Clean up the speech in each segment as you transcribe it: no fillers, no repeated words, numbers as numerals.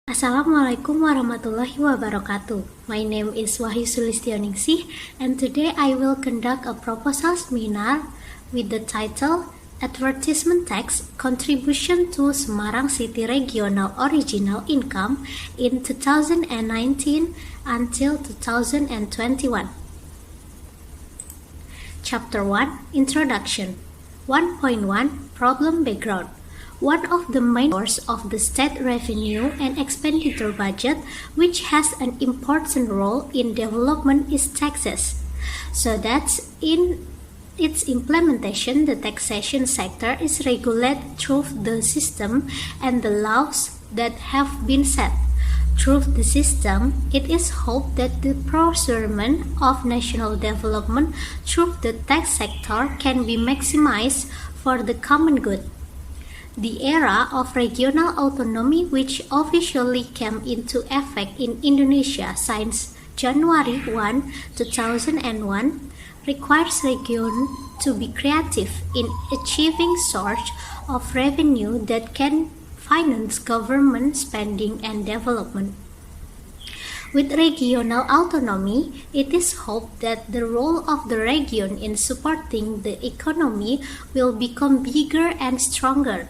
Assalamualaikum warahmatullahi wabarakatuh. My name is Wahyu Sulistioningsi, and today I will conduct a proposal seminar with the title Advertisement Tax Contribution to Semarang City Regional Original Income in 2019 until 2021. Chapter 1 Introduction 1.1 Problem Background. One of the main sources of the state revenue and expenditure budget, which has an important role in development, is taxes. So that in its implementation, the taxation sector is regulated through the system and the laws that have been set. Through the system, it is hoped that the pursuit of national development through the tax sector can be maximized for the common good. The era of regional autonomy, which officially came into effect in Indonesia since January 1, 2001, requires regions to be creative in achieving sources of revenue that can finance government spending and development. With regional autonomy, it is hoped that the role of the region in supporting the economy will become bigger and stronger,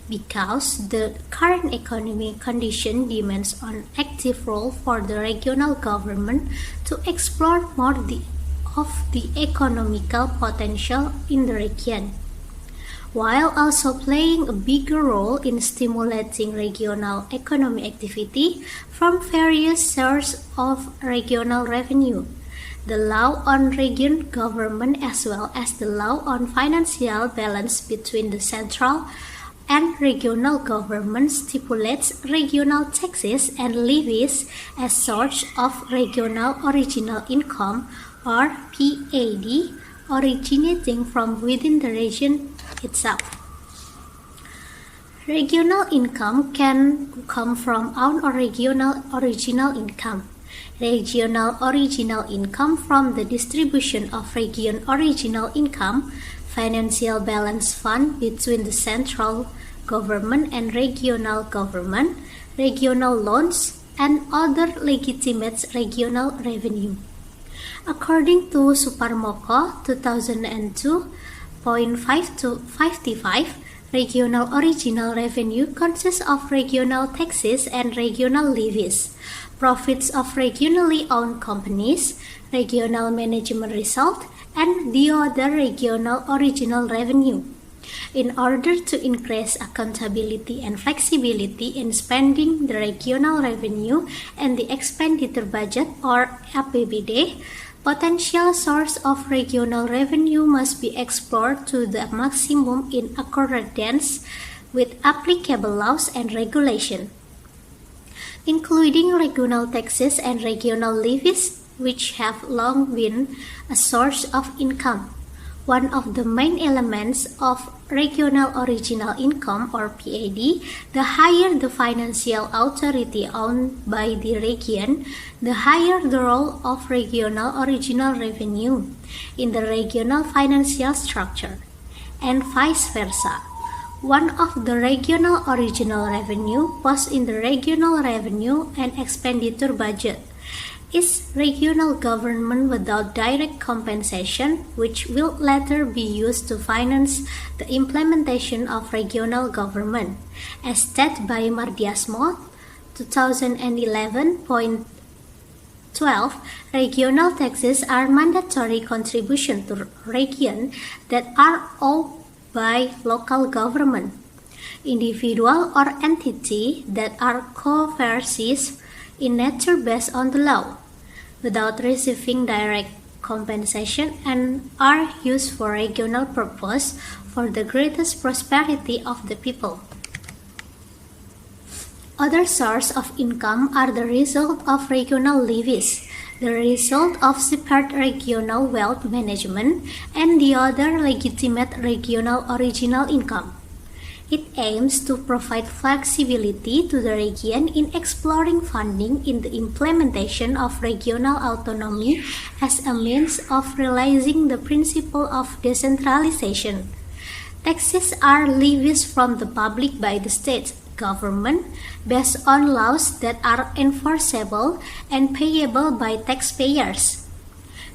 because the current economic condition demands an active role for the regional government to explore more of the economical potential in the region, while also playing a bigger role in stimulating regional economic activity from various sources of regional revenue. The law on region government, as well as the law on financial balance between the central and regional government, stipulates regional taxes and levies as source of regional original income, or PAD, originating from within the region itself. Regional income can come from regional original income, regional original income from the distribution of region original income, financial balance fund between the central government and regional government, regional loans, and other legitimate regional revenue. According to Suparmoko 2002.5-55, regional original revenue consists of regional taxes and regional levies, profits of regionally owned companies, regional management result, and the other regional original revenue. In order to increase accountability and flexibility in spending the regional revenue and the expenditure budget, or APBD, potential source of regional revenue must be explored to the maximum in accordance with applicable laws and regulation, including regional taxes and regional levies, which have long been a source of income. One of the main elements of regional original income, or PAD, the higher the financial authority owned by the region, the higher the role of regional original revenue in the regional financial structure, and vice versa. One of the regional original revenue posts in the regional revenue and expenditure budget is regional government without direct compensation, which will later be used to finance the implementation of regional government, as stated by Mardiasmo 2011.12. Regional taxes are mandatory contribution to region that are owed by local government, individual or entity that are coercive in nature based on the law, without receiving direct compensation, and are used for regional purpose for the greatest prosperity of the people. Other sources of income are the result of regional levies, the result of separate regional wealth management, and the other legitimate regional original income. It aims to provide flexibility to the region in exploring funding in the implementation of regional autonomy as a means of realizing the principle of decentralization. Taxes are levies from the public by the state. government based on laws that are enforceable and payable by taxpayers,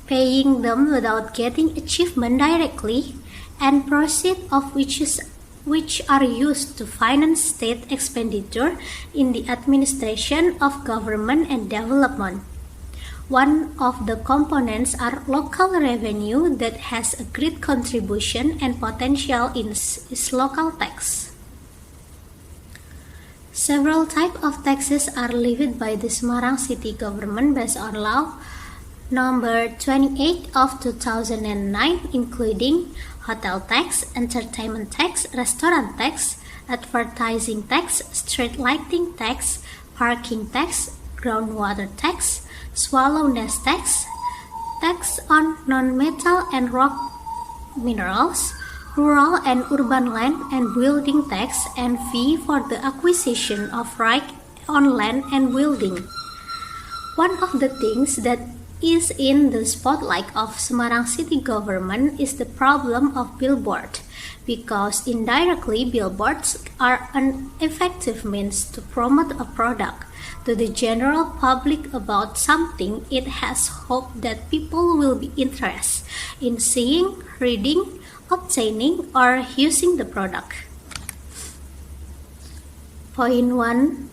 paying them without getting achievement directly, and proceeds of which are used to finance state expenditure in the administration of government and development. One of the components are local revenue that has a great contribution and potential is local tax. Several types of taxes are levied by the Semarang City Government based on law number 28 of 2009, including hotel tax, entertainment tax, restaurant tax, advertising tax, street lighting tax, parking tax, groundwater tax, swallow nest tax, tax on non-metal and rock minerals, rural and urban land and building tax, and fee for the acquisition of right on land and building. One of the things that is in the spotlight of Semarang City Government is the problem of billboard, because indirectly billboards are an effective means to promote a product to the general public about something. It has hope that people will be interested in seeing, reading, obtaining, or using the product. Point 1.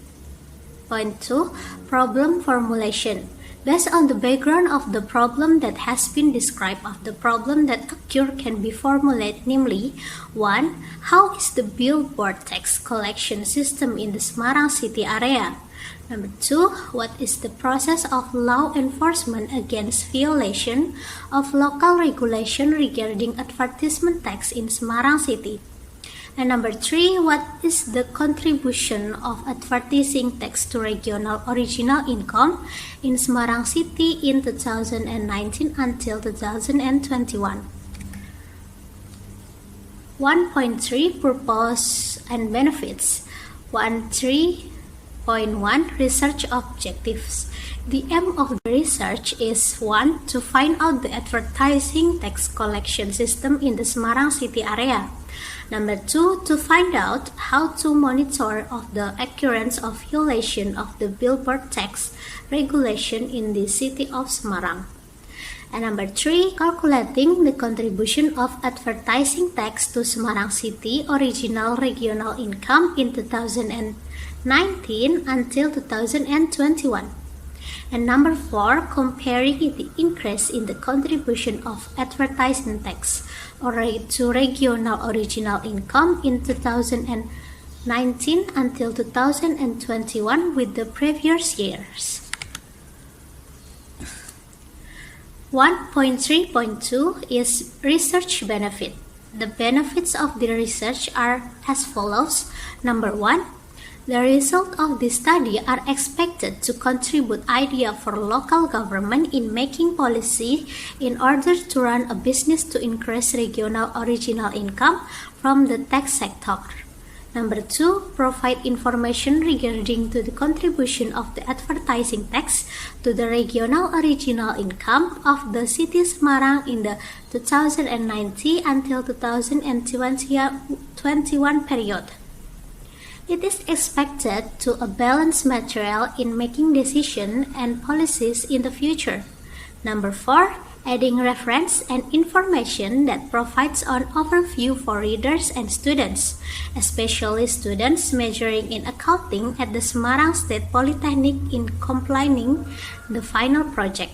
Point 2. Problem formulation. Based on the background of the problem that has been described, of the problem that occur can be formulated, namely, 1. How is the billboard tax collection system in the Semarang city area? Number 2. What is the process of law enforcement against violation of local regulation regarding advertisement tax in Semarang city? And number 3, what is the contribution of advertising tax to regional original income in Semarang City in 2019 until 2021? 1.3 Purpose and benefits. 1.3.1 Research objectives. The aim of the research is 1. To find out the advertising tax collection system in the Semarang city area. Number 2, to find out how to monitor of the occurrence of violation of the billboard tax regulation in the city of Semarang. And number 3, calculating the contribution of advertising tax to Semarang city original regional income in 2019 until 2021. And number 4, comparing the increase in the contribution of advertising tax to regional original income in 2019 until 2021 with the previous years. 1.3.2 is research benefit. The benefits of the research are as follows. Number 1, the results of this study are expected to contribute idea for local government in making policy in order to run a business to increase regional original income from the tax sector. Number 2, provide information regarding to the contribution of the advertising tax to the regional original income of the city Semarang in the 2019 until 2021 period. It is expected to a balanced material in making decisions and policies in the future. Number 4, adding reference and information that provides an overview for readers and students, especially students majoring in accounting at the Semarang State Polytechnic in completing the final project.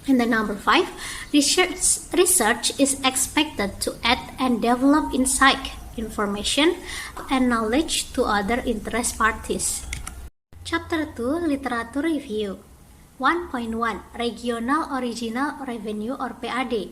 And the number 5, research is expected to add and develop insight, information, and knowledge to other interest parties. Chapter 2, Literature Review. 1.1 Regional Original Revenue or PAD.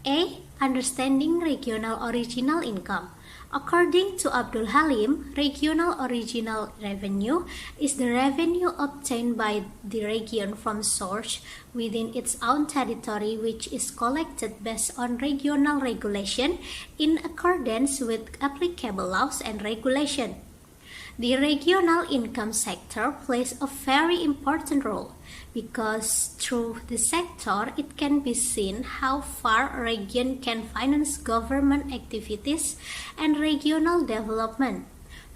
A. Understanding Regional Original Income. According to Abdul Halim, regional original revenue is the revenue obtained by the region from source within its own territory, which is collected based on regional regulation in accordance with applicable laws and regulation. The regional income sector plays a very important role because through the sector it can be seen how far a region can finance government activities and regional development.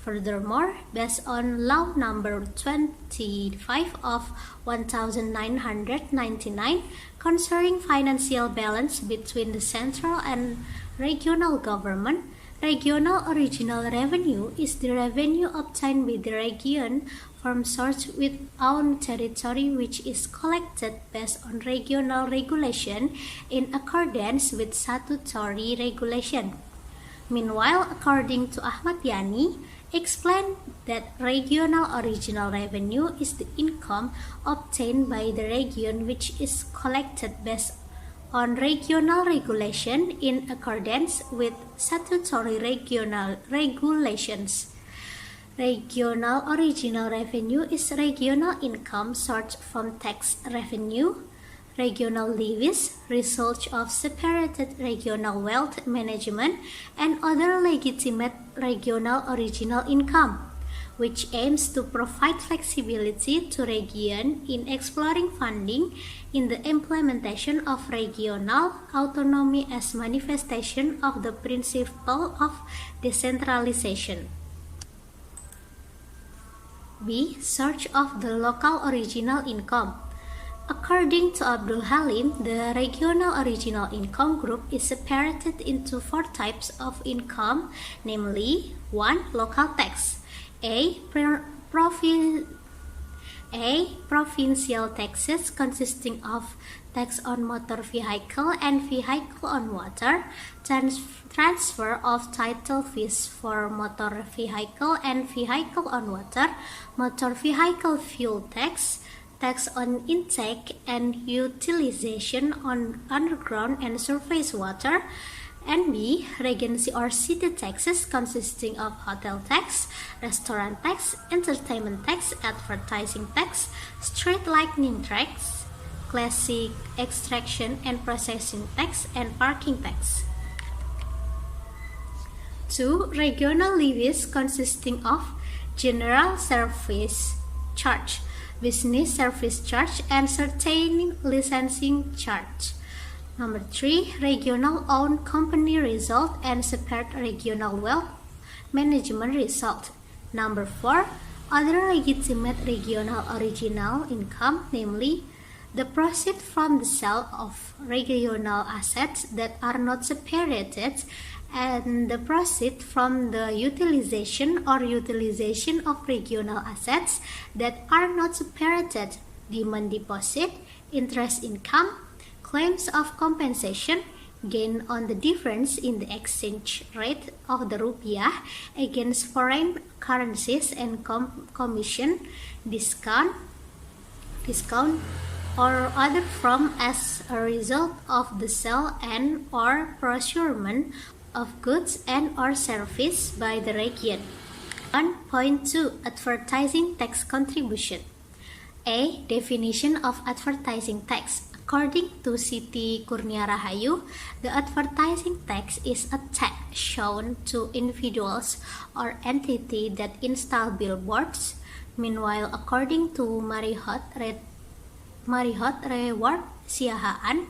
Furthermore, based on Law Number 25 of 1999 concerning financial balance between the central and regional government, regional original revenue is the revenue obtained by the region from source with own territory which is collected based on regional regulation in accordance with statutory regulation. Meanwhile, according to Ahmad Yani, explained that regional original revenue is the income obtained by the region which is collected based on regional regulation in accordance with statutory regional regulations. Regional original revenue is regional income sourced from tax revenue, regional levies, results of separated regional wealth management, and other legitimate regional original income, which aims to provide flexibility to region in exploring funding in the implementation of regional autonomy as manifestation of the principle of decentralization. B. Search of the local original income. According to Abdul Halim, the regional original income group is separated into 4 types of income, namely 1. Local tax, A. Provincial taxes consisting of tax on motor vehicle and vehicle on water, transfer of title fees for motor vehicle and vehicle on water, motor vehicle fuel tax, tax on intake and utilization on underground and surface water, and B. Regency or city taxes consisting of hotel tax, restaurant tax, entertainment tax, advertising tax, street lighting tax, classic extraction and processing tax, and parking tax. 2. Regional levies consisting of general service charge, business service charge, and certain licensing charge. Number 3. Regional owned company result and separate regional wealth management result. Number 4. Other legitimate regional original income, namely the proceeds from the sale of regional assets that are not separated and the proceeds from the utilization of regional assets that are not separated, demand deposit, interest income, claims of compensation, gain on the difference in the exchange rate of the rupiah against foreign currencies, and commission, discount, or other from as a result of the sale and or procurement of goods and or service by the region. 1.2 Advertising tax contribution. A. Definition of advertising tax. According to Siti Kurnia Rahayu, the advertising tax is a tax shown to individuals or entity that install billboards. Meanwhile, according to Marihot Reward Siahaan,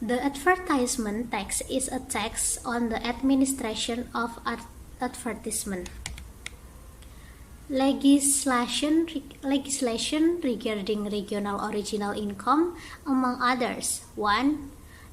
the advertisement tax is a tax on the administration of advertisement. Legislation regarding regional original income, among others. 1.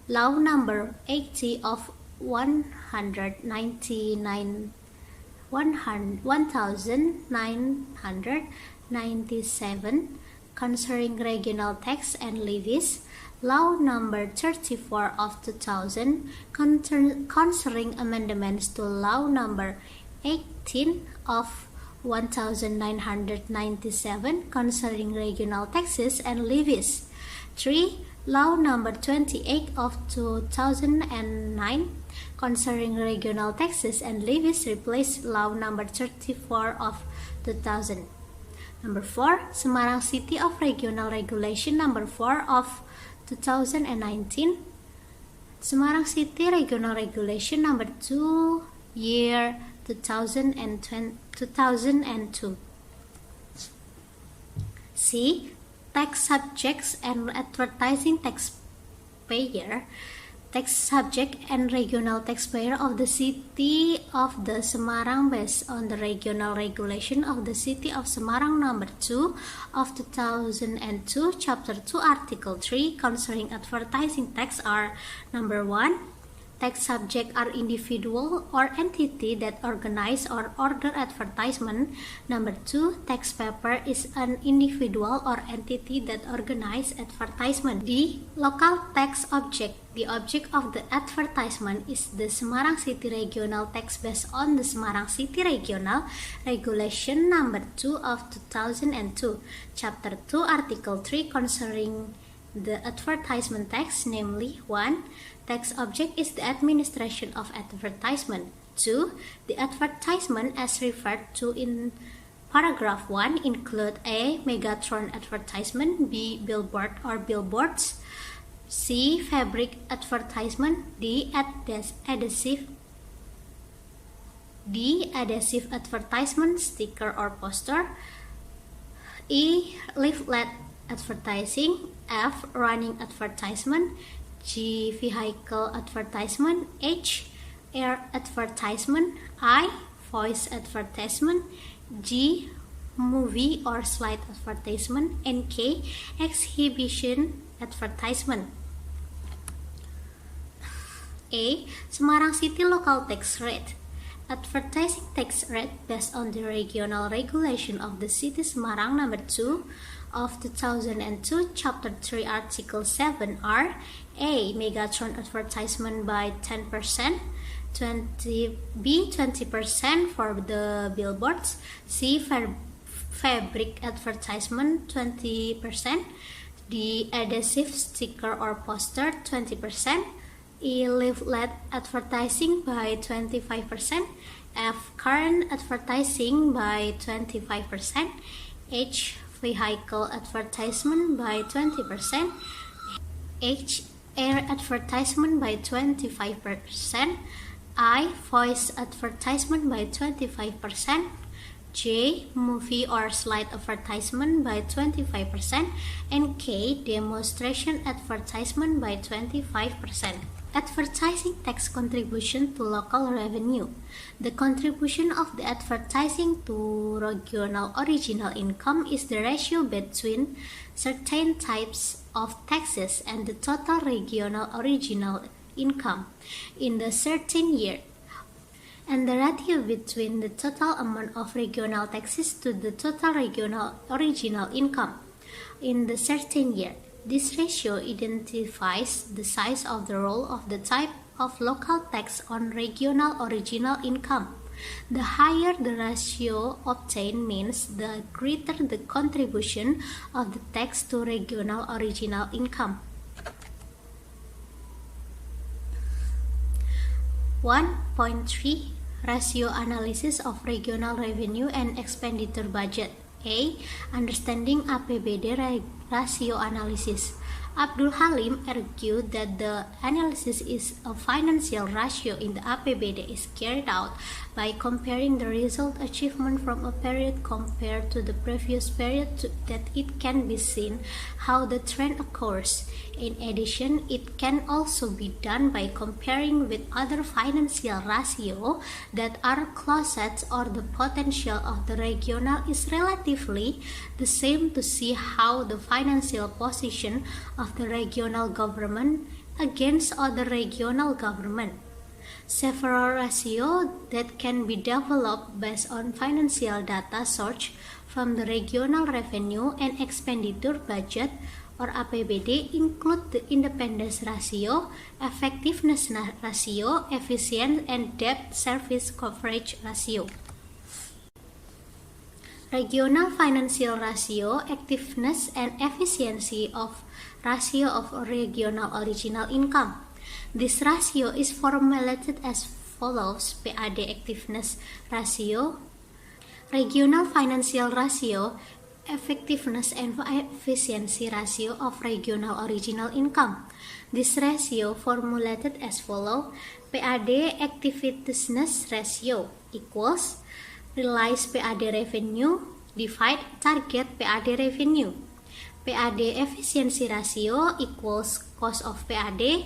Law Number 80 of 1997 concerning regional tax and levies. Law Number 34 of 2000 concerning amendments to Law Number 18 of 1997 concerning regional taxes and levies. 3. Law Number 28 of 2009 concerning regional taxes and levies replaced Law Number 34 of 2000. Number 4. Semarang City of Regional Regulation Number 4 of 2019. Semarang City Regional Regulation Number 2 year 2002. C. Tax subjects and advertising taxpayer. tax subject and regional taxpayer of the City of the Semarang based on the regional regulation of the City of Semarang number 2 of 2002, Chapter 2, Article 3 concerning advertising tax are: number 1, tax subject are individual or entity that organize or order advertisement. Number 2, tax paper is an individual or entity that organize advertisement. D, local tax object. The object of the advertisement is the Semarang City Regional Tax based on the Semarang City Regional Regulation number 2 of 2002, Chapter 2, Article 3 concerning the advertisement tax, namely: 1. Tax object is the administration of advertisement. 2. The advertisement as referred to in paragraph 1 include A. Megatron advertisement, B. Billboard or billboards, C. Fabric advertisement, D. Adhesive advertisement, sticker or poster, E. Leaflet advertising, F. Running advertisement, G. Vehicle advertisement, H. Air advertisement, I. Voice advertisement, G. Movie or slide advertisement, and K. Exhibition advertisement. A. Semarang City Local Tax Rate. Advertising tax rate based on the regional regulation of the City Semarang number 2 of 2002, Chapter 3, Article 7 are: A. Megatron advertisement by 10%, B. 20% for the billboards, C. Fabric advertisement 20%, D. Adhesive sticker or poster 20%, E. Leaflet advertising by 25%, F. Current advertising by 25%, H. Vehicle advertisement by 20%, H. Air advertisement by 25%, I. Voice advertisement by 25%, J. Movie or slide advertisement by 25%, and K. Demonstration advertisement by 25%. Advertising tax contribution to local revenue. The contribution of the advertising to regional original income is the ratio between certain types of taxes and the total regional original income in the certain year, and the ratio between the total amount of regional taxes to the total regional original income in the certain year. This ratio identifies the size of the role of the type of local tax on regional original income. The higher the ratio obtained means the greater the contribution of the tax to regional original income. 1.3 Ratio analysis of regional revenue and expenditure budget. A. Understanding APBD ratio analysis. Abdul Halim argued that the analysis is a financial ratio in the APBD is carried out by comparing the result achievement from a period compared to the previous period that it can be seen how the trend occurs. In addition, it can also be done by comparing with other financial ratio that are closest or the potential of the regional is relatively the same to see how the financial position of the regional government against other regional government. Several ratios that can be developed based on financial data sourced from the regional revenue and expenditure budget or APBD include the independence ratio, effectiveness ratio, efficiency and debt service coverage ratio. Regional financial ratio, effectiveness and efficiency of ratio of regional original income. This ratio is formulated as follows: PAD effectiveness ratio, regional financial ratio, effectiveness and efficiency ratio of regional original income. This ratio formulated as follows: PAD effectiveness ratio equals realized PAD revenue divide target PAD revenue. PAD efficiency ratio equals cost of PAD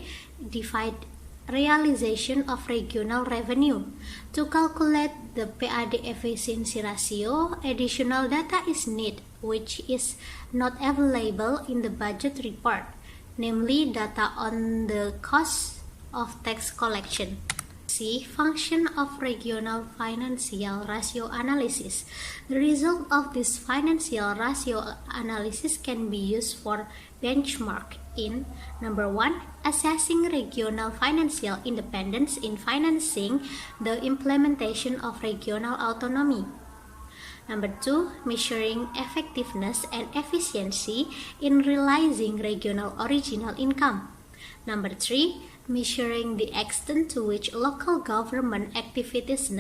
divided realization of regional revenue. To calculate the PAD efficiency ratio, additional data is needed, which is not available in the budget report, namely data on the cost of tax collection. See function of regional financial ratio analysis. The result of this financial ratio analysis can be used for benchmark in number 1, assessing regional financial independence in financing the implementation of regional autonomy. Number 2, measuring effectiveness and efficiency in realizing regional original income. Number 3, measuring the extent to which local government activities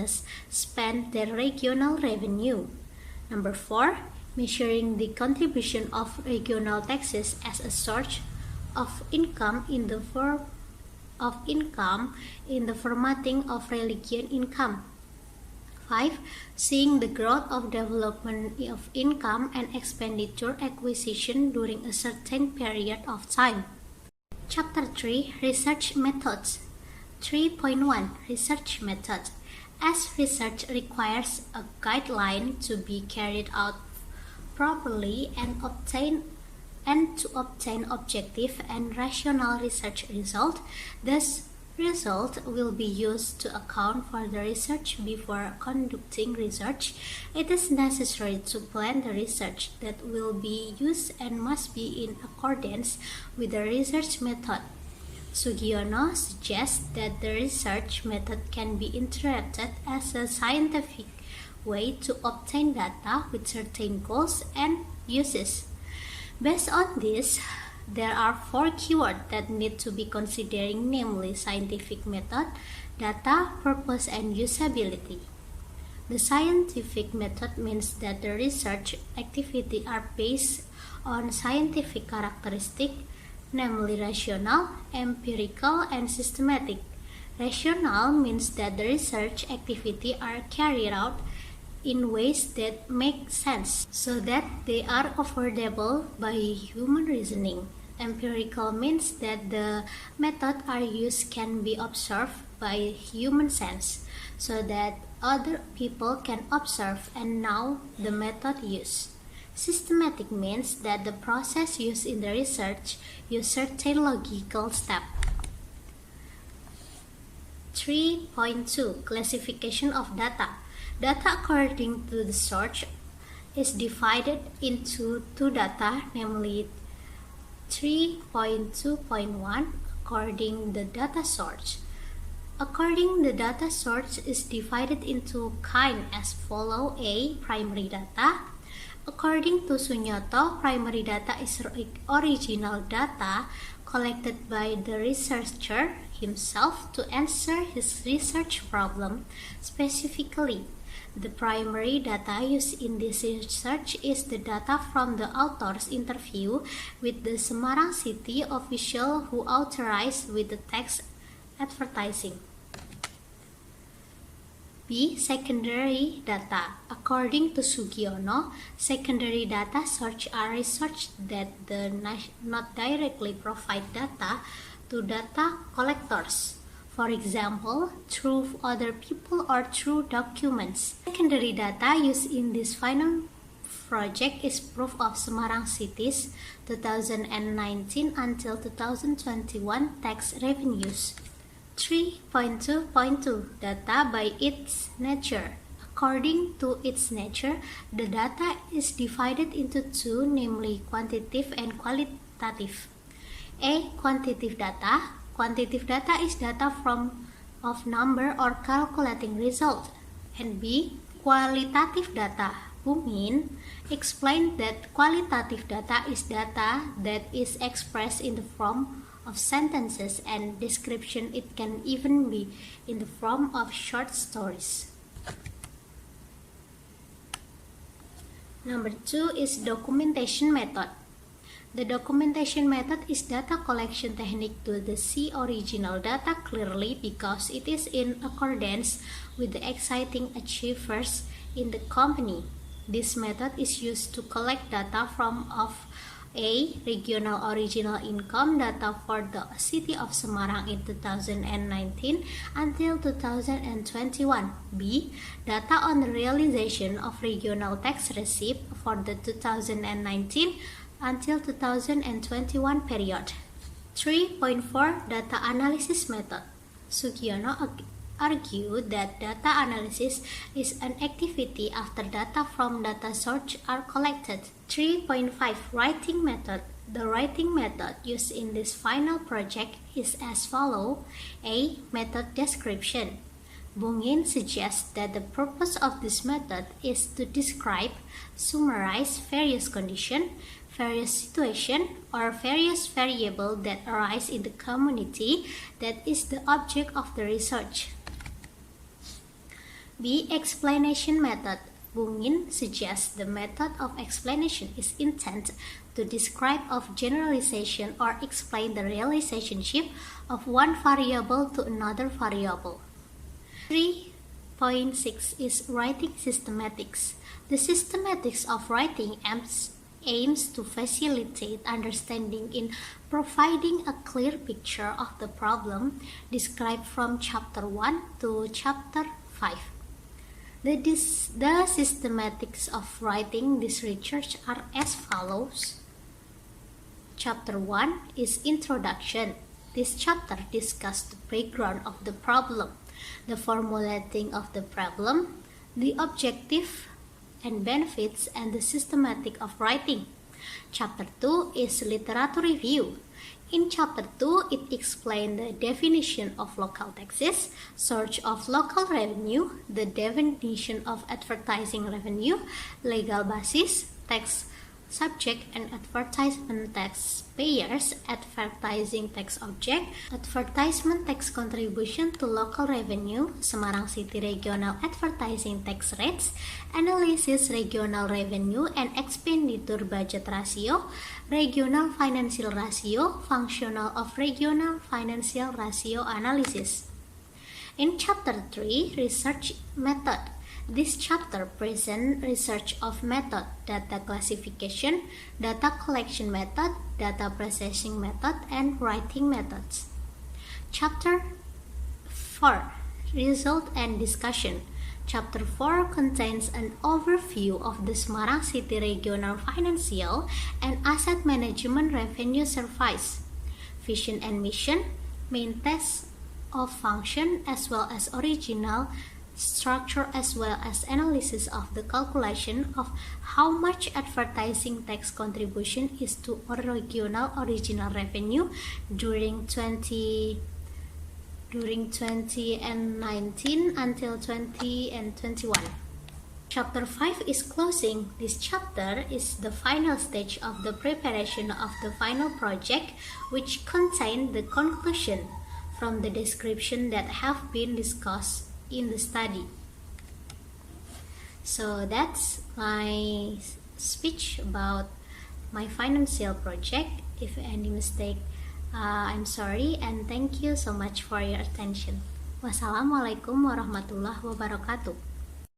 spend their regional revenue. Number 4, measuring the contribution of regional taxes as a source of income in the formatting of religion income. 5. Seeing the growth of development of income and expenditure acquisition during a certain period of time. Chapter 3, Research Methods. 3.1, Research Method. As research requires a guideline to be carried out properly and to obtain objective and rational research result, this result will be used to account for the research before conducting research. It is necessary to plan the research that will be used and must be in accordance with the research method. Sugiono suggests that the research method can be interpreted as a scientific way to obtain data with certain goals and uses. Based on this, there are 4 keywords that need to be considered, namely scientific method, data, purpose, and usability. The scientific method means that the research activities are based on scientific characteristics, namely rational, empirical, and systematic. Rational means that the research activities are carried out in ways that make sense, so that they are affordable by human reasoning. Empirical means that the methods are used can be observed by human sense, so that other people can observe and know the method used. Systematic means that the process used in the research use certain logical steps. 3.2, Classification of data. Data according to the source is divided into 2 data, namely 3.2.1, according the data source. According the data source is divided into kind as follow. A. Primary data. According to Sunyoto, primary data is original data collected by the researcher himself to answer his research problem specifically. The primary data used in this research is the data from the author's interview with the Semarang City official who authorized with the text advertising. B. Secondary data. According to Sugiono, secondary data sources are research that not directly provide data to data collectors. For example, through other people or through documents. Secondary data used in this final project is proof of Semarang City's 2019 until 2021 tax revenues. 3.2.2 Data by its nature. According to its nature, the data is divided into 2, namely quantitative and qualitative. A. Quantitative data. Quantitative data is data of number or calculating result. And B. Qualitative data. Bumin explained that qualitative data is data that is expressed in the form of sentences and description. It can even be in the form of short stories. Number 2 is documentation method. The documentation method is data collection technique to see original data clearly because it is in accordance with the exciting achievers in the company. This method is used to collect data from of A. Regional original income data for the city of Semarang in 2019 until 2021. B. Data on the realization of regional tax receipt for the 2019 until 2021 period. 3.4 Data analysis method. Sugiono argued that data analysis is an activity after data from data source are collected. 3.5 Writing method. The writing method used in this final project is as follows. A. Method description. Bungin suggests that the purpose of this method is to describe, summarize various conditions, various situations, or various variables that arise in the community that is the object of the research. B. Explanation method. Bungin suggests the method of explanation is intended to describe of generalization or explain the relationship of one variable to another variable. 3.6 is writing systematics. The systematics of writing aims to facilitate understanding in providing a clear picture of the problem described from Chapter 1 to Chapter 5. The systematics of writing this research are as follows. Chapter 1 is Introduction. This chapter discusses the background of the problem, the formulating of the problem, the objective and benefits, and the systematic of writing. Chapter 2 is Literature Review. In Chapter 2, it explains the definition of local taxes, source of local revenue, the definition of advertising revenue, legal basis, tax subject and advertisement tax payers, advertising tax object, advertisement tax contribution to local revenue, Semarang City regional advertising tax rates, analysis regional revenue and expenditure budget ratio, regional financial ratio, functional of regional financial ratio analysis. In Chapter 3, Research Method. This chapter presents research of method, data classification, data collection method, data processing method, and writing methods. Chapter 4, Result and Discussion. Chapter 4 contains an overview of the Semarang City Regional Financial and Asset Management Revenue Service, vision and mission, main test of function, as well as original structure, as well as analysis of the calculation of how much advertising tax contribution is to regional original revenue during 2019 until 2021. Chapter 5 is closing. This chapter is the final stage of the preparation of the final project, which contains the conclusion from the description that have been discussed in the study. So that's my speech about my financial project. If any mistake, I'm sorry, and thank you so much for your attention. Wassalamualaikum warahmatullahi wabarakatuh.